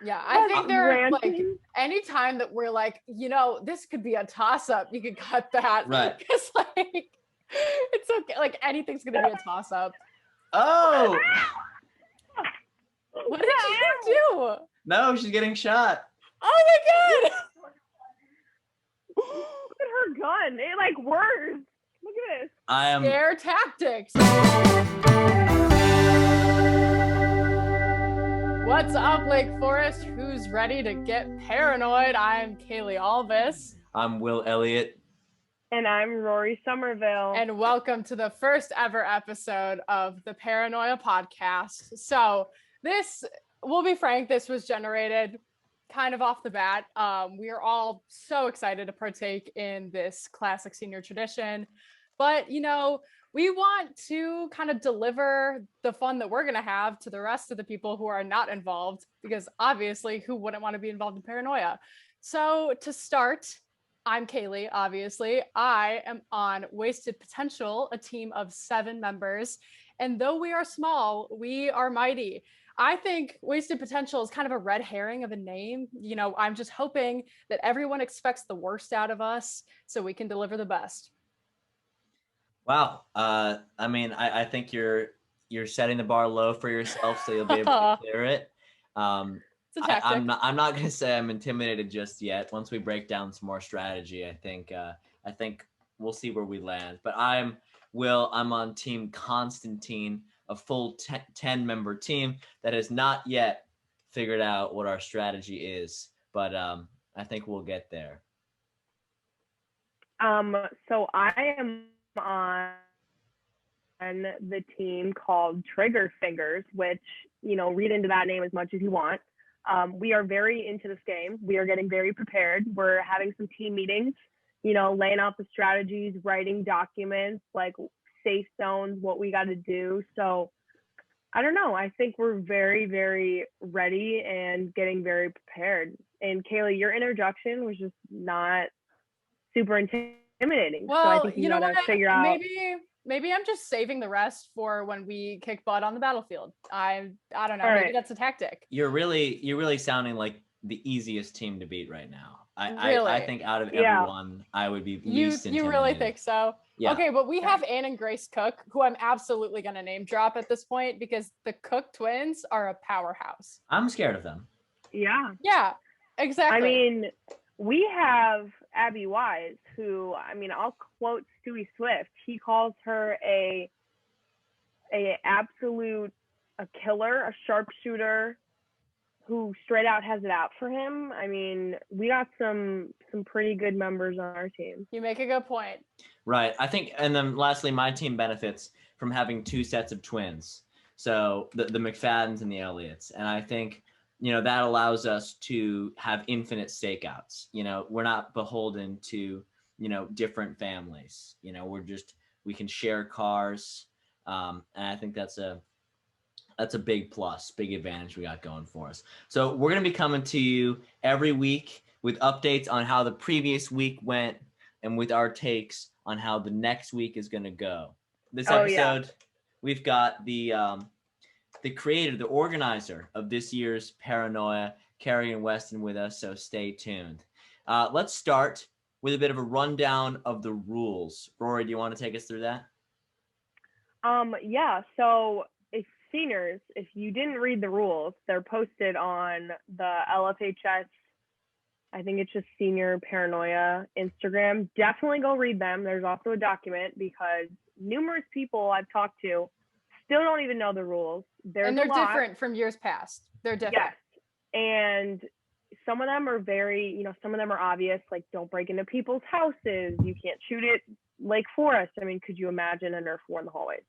Yeah, I think they're like ranting. anytime that we're like, this could be a toss-up, you could cut that. Right. Because like it's okay. Like anything's gonna be a toss-up. Oh What did you do? no, she's getting shot. Oh my god! Look at her gun. It like whirs. Look at this. I am. Scare tactics. What's up, Lake Forest? Who's ready to get paranoid? I'm Kailey Albus. I'm Will Elliott. And I'm Rory Summerville. And welcome to the first ever episode of the Paranoia Podcast. So this, we'll be frank, this was generated kind of off the bat. We are all so excited to partake in this classic senior tradition. But, we want to kind of deliver the fun that we're going to have to the rest of the people who are not involved, because obviously who wouldn't want to be involved in paranoia? So to start, I'm Kailey, obviously. I am on Wasted Potential, a team of 7 members. And though we are small, we are mighty. I think Wasted Potential is kind of a red herring of a name. I'm just hoping that everyone expects the worst out of us so we can deliver the best. Wow. I think you're setting the bar low for yourself, so you'll be able to clear it. It's a tactic. I'm not going to say I'm intimidated just yet. Once we break down some more strategy, I think we'll see where we land. But I'm Will. I'm on Team Constantine, a full 10-member team that has not yet figured out what our strategy is. But I think we'll get there. So I am on the team called Trigger Fingers, which, read into that name as much as you want. We are very into this game. We are getting very prepared. We're having some team meetings, laying out the strategies, writing documents, like safe zones, what we got to do. So I don't know. I think we're very, very ready and getting very prepared. And Kailey, your introduction was just not super intimidating. Well, so I think you gotta figure out. Maybe I'm just saving the rest for when we kick butt on the battlefield. I don't know. All Maybe right. that's a tactic. You're really sounding like the easiest team to beat right now. Really? I think out of everyone, I would be least intimidated. You really think so? Yeah. Okay, but we have Ann and Grace Cook, who I'm absolutely going to name drop at this point because the Cook twins are a powerhouse. I'm scared of them. Yeah. Yeah, exactly. I mean, we have Abby Wise, who, I'll quote Stewie Swift. He calls her a killer, a sharpshooter, who straight out has it out for him. I mean, we got some pretty good members on our team. You make a good point. Right. I think, and then lastly, my team benefits from having 2 sets of twins. So the McFaddens and the Elliots. And I think, that allows us to have infinite stakeouts. We're not beholden to, different families. We can share cars. And I think that's a big plus, big advantage we got going for us. So we're going to be coming to you every week with updates on how the previous week went and with our takes on how the next week is going to go. This episode, we've got the creator, the organizer of this year's Paranoia, Kerrigan Weston, with us, so stay tuned. Let's start with a bit of a rundown of the rules. Rory, do you want to take us through that? Yeah, so seniors, if you didn't read the rules, they're posted on the LFHS, I think it's just Senior Paranoia Instagram. Definitely go read them. There's also a document because numerous people I've talked to still don't even know the rules. And they're different from years past. They're different. Yes. And some of them are very, some of them are obvious, like don't break into people's houses. You can't shoot at Lake Forest. I mean, could you imagine a Nerf war in the hallways?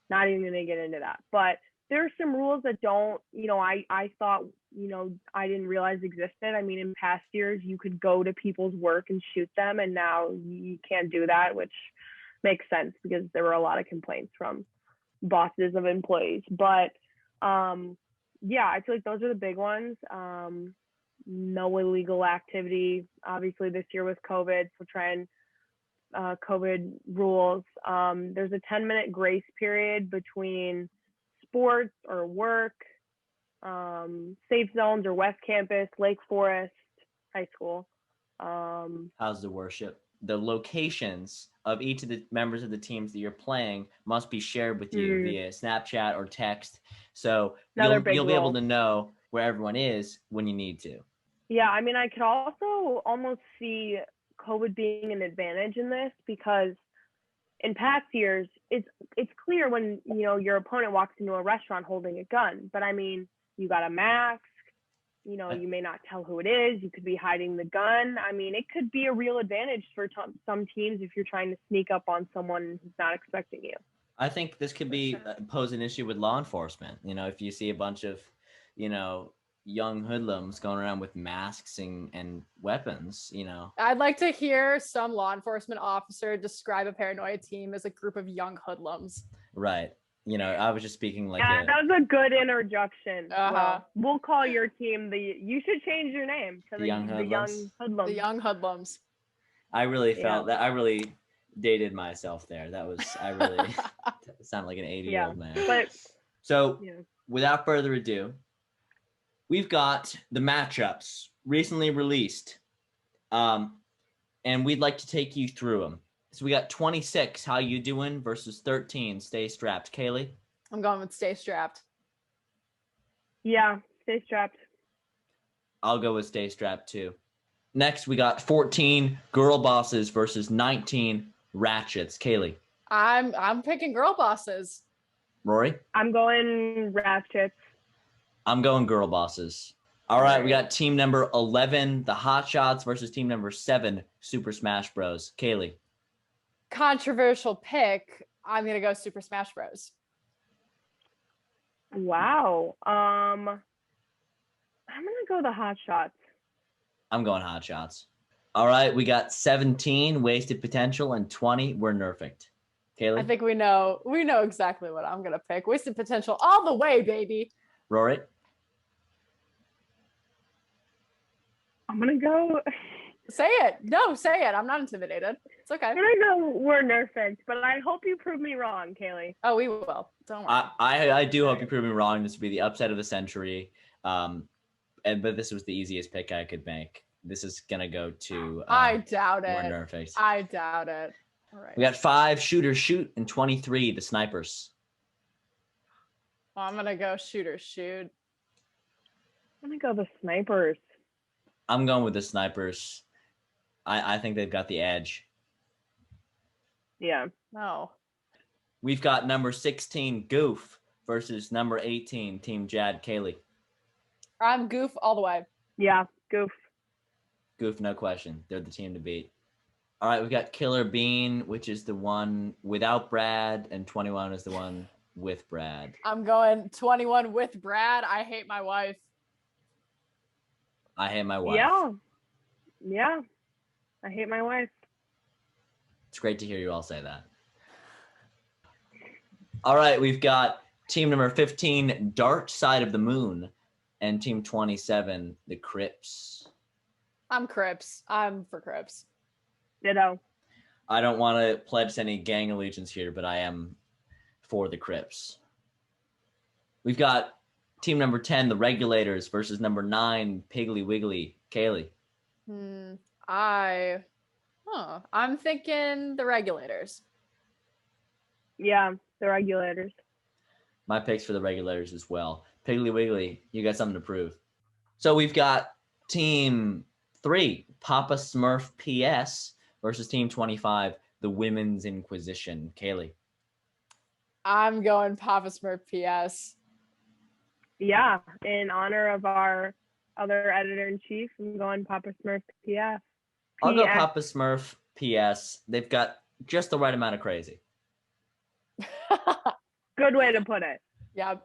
Not even going to get into that. But there are some rules that don't, I thought, I didn't realize existed. I mean, in past years, you could go to people's work and shoot them. And now you can't do that, which makes sense because there were a lot of complaints from bosses of employees. But yeah, I feel like those are the big ones. No illegal activity. Obviously, this year was COVID, so try and COVID rules. There's a 10-minute grace period between sports or work. Safe Zones or West Campus, Lake Forest High School. How's the worship? The locations of each of the members of the teams that you're playing must be shared with you via Snapchat or text. So you'll be able to know where everyone is when you need to. Yeah, I mean, I could also almost see COVID being an advantage in this, because in past years, it's clear when, you know, your opponent walks into a restaurant holding a gun. But I mean, you got a mask, you know, you may not tell who it is. You could be hiding the gun. I mean, it could be a real advantage for some teams if you're trying to sneak up on someone who's not expecting you. I think this could pose an issue with law enforcement. You know, if you see a bunch of, you know, young hoodlums going around with masks and weapons, you know. I'd like to hear some law enforcement officer describe a Paranoia team as a group of young hoodlums. Right. You know, I was just speaking like that was a good introduction. Well, we'll call your team you should change your name to the young hoodlums. The young hoodlums. I really felt that I really dated myself there. I really sound like an 80-year-old man. But without further ado, we've got the matchups recently released, and we'd like to take you through them. So we got 26, how you doing, versus 13, stay strapped. Kailey? I'm going with stay strapped. Yeah, stay strapped. I'll go with stay strapped too. Next, we got 14 girl bosses versus 19 ratchets. Kailey? I'm picking girl bosses. Rory? I'm going ratchets. I'm going girl bosses. All right, we got team number 11, the Hot Shots, versus team number 7, Super Smash Bros. Kailey? Controversial pick. I'm going to go Super Smash Bros. Wow. I'm going to go the Hot Shots. I'm going Hot Shots. All right, we got 17, Wasted Potential, and 20, We're Nerfect. Kailey? I think we know exactly what I'm going to pick. Wasted Potential all the way, baby. Rory? I'm going to go... Say it. No, say it. I'm not intimidated. It's okay. I'm going to go We're Nerfect, but I hope you prove me wrong, Kailey. Oh, we will. Don't worry. I do hope you prove me wrong. This would be the upset of the century. But this was the easiest pick I could make. This is going to go to... I doubt it. We're Nerfect. I doubt it. All right. We got 5, Shooters Shoot, and 23, the Snipers. Well, I'm going to go Shooters Shoot. I'm going to go the Snipers. I'm going with the Snipers. I think they've got the edge. Yeah. No. We've got number 16, Goof, versus number 18, Team Jad. Kailey? I'm Goof all the way. Yeah, Goof. Goof, no question. They're the team to beat. All right, we've got Killer Bean, which is the one without Brad, and 21 is the one with Brad. I'm going 21 with Brad. I hate my wife. I hate my wife. Yeah. I hate my wife. It's great to hear you all say that. All right, we've got team number 15, Dark Side of the Moon, and team 27, the Crips. I'm Crips. I'm for Crips. Ditto. I don't want to pledge any gang allegiance here, but I am for the Crips. We've got team number 10, the Regulators, versus number 9, Piggly Wiggly. Kailey? I'm thinking the Regulators. Yeah, the Regulators. My picks for the Regulators as well. Piggly Wiggly, you got something to prove. So we've got team 3, Papa Smurf PS, versus team 25, the Women's Inquisition. Kailey? I'm going Papa Smurf PS. Yeah, in honor of our other editor-in-chief, I'm going Papa Smurf PS. I'll go Papa Smurf PS. They've got just the right amount of crazy. Good way to put it. Yeah.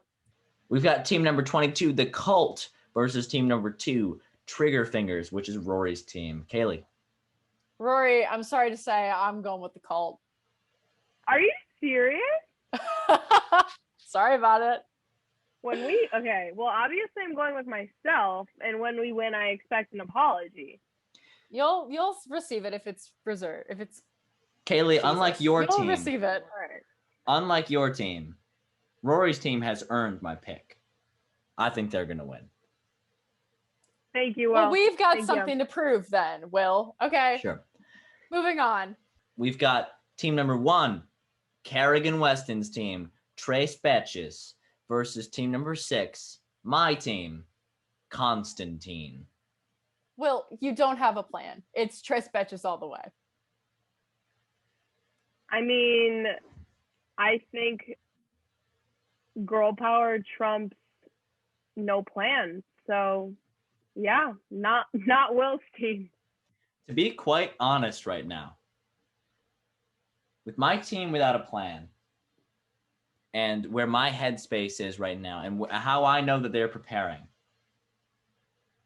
We've got team number 22, the Cult, versus team number 2, Trigger Fingers, which is Rory's team. Kailey? Rory, I'm sorry to say, I'm going with the Cult. Are you serious? Sorry about it. Well, obviously I'm going with myself, and when we win, I expect an apology. You'll receive it if it's reserved. If it's Kailey, unlike your team, you'll receive it. Unlike your team, Rory's team has earned my pick. I think they're going to win. Thank you, Will. Well, we've got Thank something to prove then, Will. Okay. Sure. Moving on. We've got team number 1, Kerrigan Weston's team, Trace Betches, versus team number 6, my team, Constantine. Will, you don't have a plan. It's Tris Betches all the way. I mean, I think girl power trumps no plan. So, yeah, not Will's team. To be quite honest right now, with my team without a plan and where my headspace is right now and how I know that they're preparing,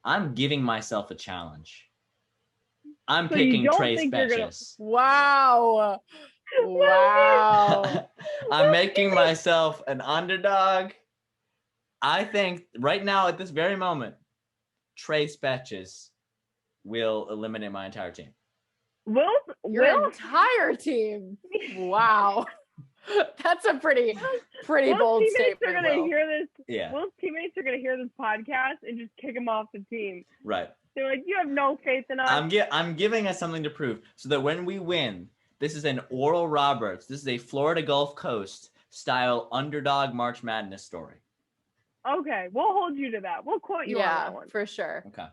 I'm giving myself a challenge. I'm So picking you don't Trace think you're gonna- Betches. Wow. Wow. I'm making myself an underdog. I think right now at this very moment, Trace Betches will eliminate my entire team. Your entire team. Wow. That's a pretty bold teammates statement. are gonna Will. hear this. Yeah. Will's teammates are gonna hear this podcast and just kick him off the team. Right. They're like, "You have no faith in us." I'm giving us something to prove so that when we win, this is an Oral Roberts. This is a Florida Gulf Coast style underdog March Madness story. Okay, we'll hold you to that. We'll quote you on that one. For sure. Okay.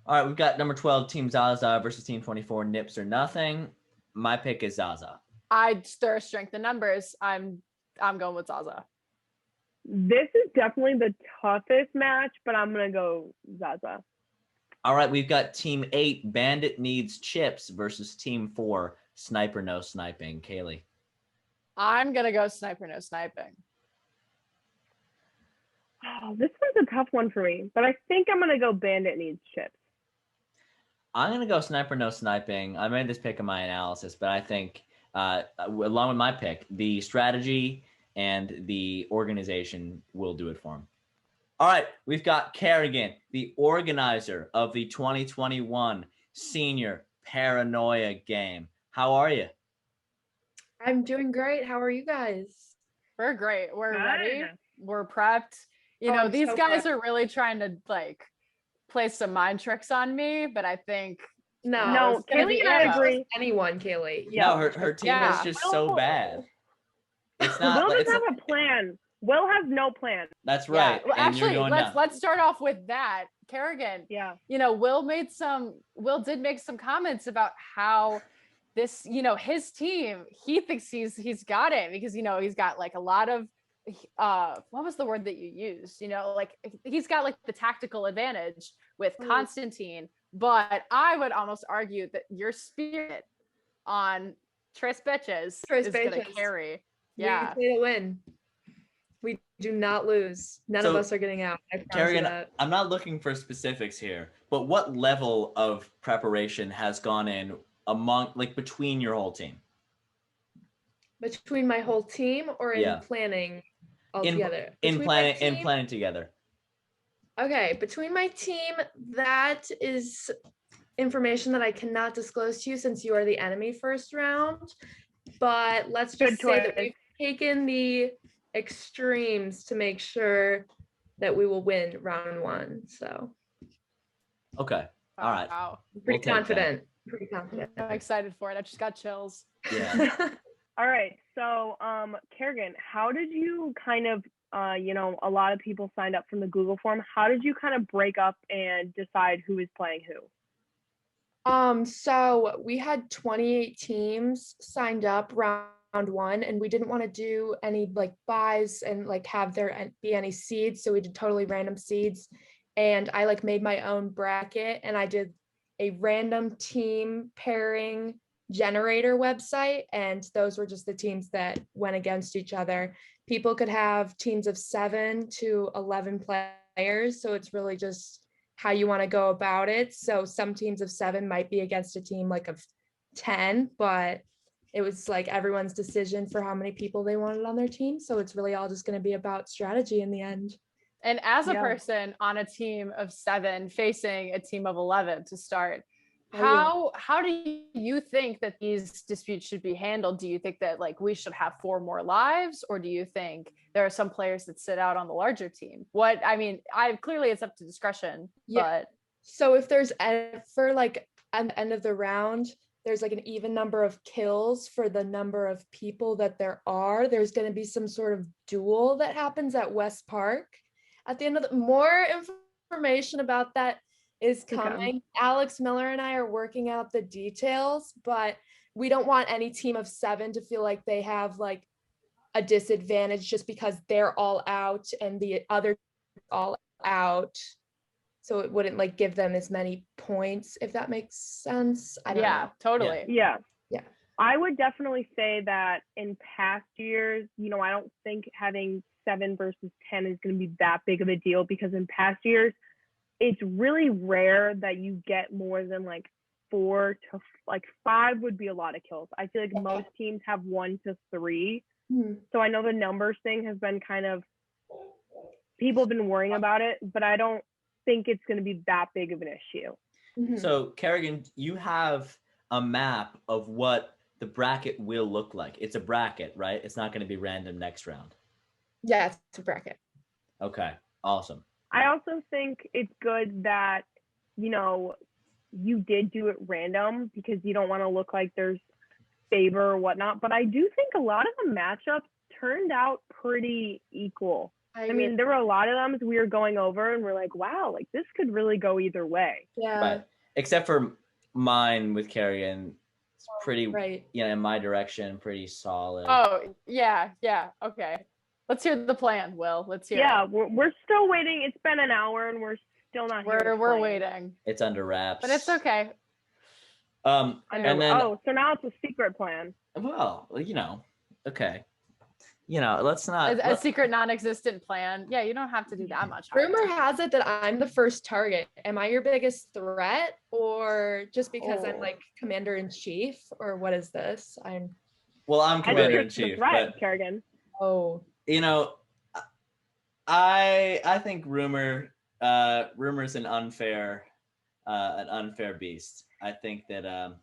All right, we've got number 12, Team Zaza versus Team 24, Nips or Nothing. My pick is Zaza. I'd stir strength in numbers. I'm going with Zaza. This is definitely the toughest match, but I'm gonna go Zaza. All right, we've got Team 8, Bandit Needs Chips versus Team 4, Sniper No Sniping. Kailey. I'm gonna go Sniper No Sniping. Oh, this one's a tough one for me, but I think I'm gonna go Bandit Needs Chips. I'm going to go Sniper No Sniping. I made this pick in my analysis, but I think along with my pick, the strategy and the organization will do it for him. All right, we've got Kerrigan, the organizer of the 2021 Senior Paranoia game. How are you? I'm doing great. How are you guys? We're great. We're Good. ready. We're prepped. You Oh, know, I'm these so guys prepped. are really trying to play some mind tricks on me, but I think No, it's gonna Kailey be and I ammo. agree. Anyone, Kaylee. Yeah. No, her team Yeah. is just so bad. It's not. Will it's doesn't have a plan. Will has no plan. That's Yeah. right. Well, and you're actually, going let's down. let's start off with that. Kerrigan, Yeah. you know, Will did make some comments about how this, you know, his team, he thinks he's got it because, you know, he's got like a lot of what was the word that you used? You know, like he's got like the tactical advantage with Constantine, but I would almost argue that your spirit on Tris Betches is going to carry. Yeah. We play to win. We do not lose. None of us are getting out. I promise you Kerrigan, that. I'm not looking for specifics here, but what level of preparation has gone in between your whole team? Between my whole team or in planning altogether? In planning together. Okay, between my team, that is information that I cannot disclose to you since you are the enemy first round. But let's just say that we've taken the extremes to make sure that we will win round 1. So Okay. All right. Wow. Pretty confident. I'm excited for it. I just got chills. Yeah. All right. So, Kerrigan, how did you kind of, you know, a lot of people signed up from the Google form. How did you kind of break up and decide who is playing who? So we had 28 teams signed up round 1, and we didn't want to do any like buys and like have there be any seeds. So we did totally random seeds, and I like made my own bracket, and I did a random team pairing generator website, and those were just the teams that went against each other. People could have teams of 7 to 11 players, so it's really just how you want to go about it. So some teams of 7 might be against a team like of 10, but it was like everyone's decision for how many people they wanted on their team. So it's really all just going to be about strategy in the end. And as a person on a team of 7 facing a team of 11 to start, How do you think that these disputes should be handled? Do you think that like we should have 4 more lives, or do you think there are some players that sit out on the larger team? Clearly it's up to discretion, but so if there's for like at the end of the round, there's like an even number of kills for the number of people that there's going to be some sort of duel that happens at West Park at the end of more information about that is coming. Okay. Alex Miller and I are working out the details, but we don't want any team of 7 to feel like they have like a disadvantage just because they're all out and the other all out. So it wouldn't like give them as many points, if that makes sense. I don't know. Totally. Yeah. I would definitely say that in past years, I don't think having 7 versus 10 is going to be that big of a deal, because in past years, it's really rare that you get more than like 4 to like 5 would be a lot of kills. I feel like most teams have 1 to 3. So I know the numbers thing has been kind of, people have been worrying about it, but I don't think it's going to be that big of an issue. So Kerrigan, you have a map of what the bracket will look like. It's a bracket, right? It's not going to be random next round. Yeah, it's a bracket. Okay, awesome. I also think it's good that, you did do it random, because you don't want to look like there's favor or whatnot. But I do think a lot of the matchups turned out pretty equal. I mean, there were a lot of them we were going over and we're like, wow, like this could really go either way. Yeah. But except for mine with Kerrigan, it's pretty, in my direction, pretty solid. Oh, yeah. Okay. Let's hear the plan, Will. Let's hear it. We're still waiting. It's been an hour and we're still not here. We're waiting. It's under wraps. But it's okay. And then, so now it's a secret plan. Well, okay. Let's not a secret non-existent plan. Yeah, you don't have to do that much. Rumor has it that I'm the first target. Am I your biggest threat, or just because I'm like commander-in-chief, or what is this? I'm commander-in-chief. Right, Kerrigan. Oh. I think rumor's an unfair beast. I think that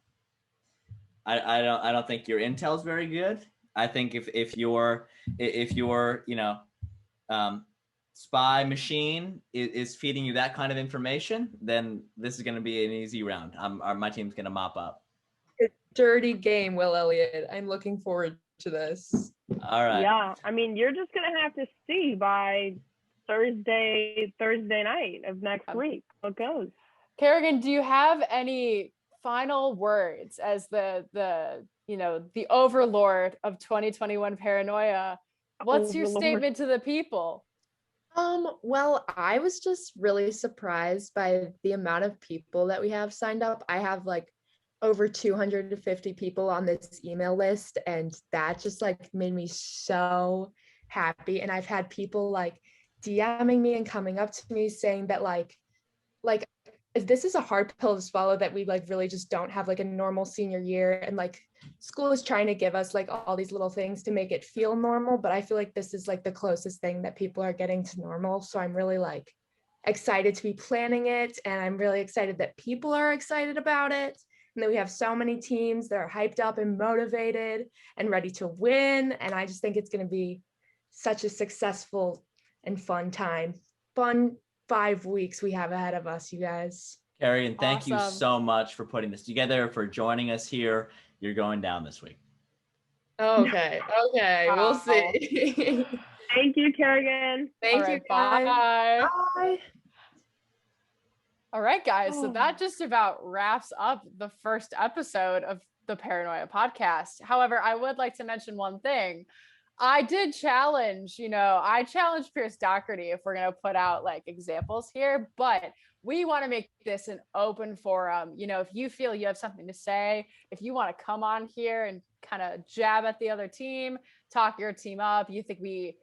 I don't think your intel's very good. I think if your spy machine is feeding you that kind of information, then this is going to be an easy round. My team's going to mop up. A dirty game, Will Elliott. I'm looking forward to this. All right. Yeah, I mean, you're just going to have to see by Thursday night of next week what goes. Kerrigan, do you have any final words as the overlord of 2021 Paranoia? What's your statement to the people? Well, I was just really surprised by the amount of people that we have signed up. I have like over 250 people on this email list, and that just like made me so happy. And I've had people like DMing me and coming up to me saying that like this is a hard pill to swallow, that we like really just don't have like a normal senior year, and like school is trying to give us like all these little things to make it feel normal, but I feel like this is like the closest thing that people are getting to normal. So I'm really like excited to be planning it, and I'm really excited that people are excited about it, and that we have so many teams that are hyped up and motivated and ready to win. And I just think it's going to be such a successful and fun time. Fun 5 weeks we have ahead of us, you guys. Kerrigan, thank you so much for putting this together, for joining us here. You're going down this week. Okay. We'll see. Thank you, Kerrigan. Thank you, guys. Bye. All right, guys. So that just about wraps up the first episode of the Paranoia Podcast. However, I would like to mention one thing. I did challenge, I challenged Pierce Doherty if we're going to put out like examples here, but we want to make this an open forum. If you feel you have something to say, if you want to come on here and kind of jab at the other team, talk your team up, you think we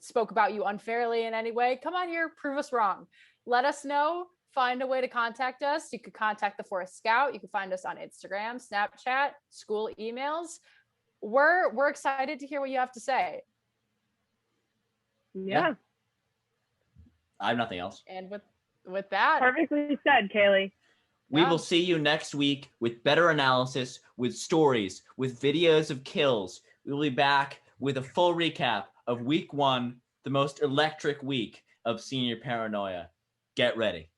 spoke about you unfairly in any way, come on here, prove us wrong. Let us know, find a way to contact us. You could contact the Forest Scout. You can find us on Instagram, Snapchat, school emails. We're excited to hear what you have to say. Yeah. I have nothing else. And with that, perfectly said, Kailey. We Yeah. will see you next week with better analysis, with stories, with videos of kills. We will be back with a full recap of week 1, the most electric week of senior paranoia. Get ready.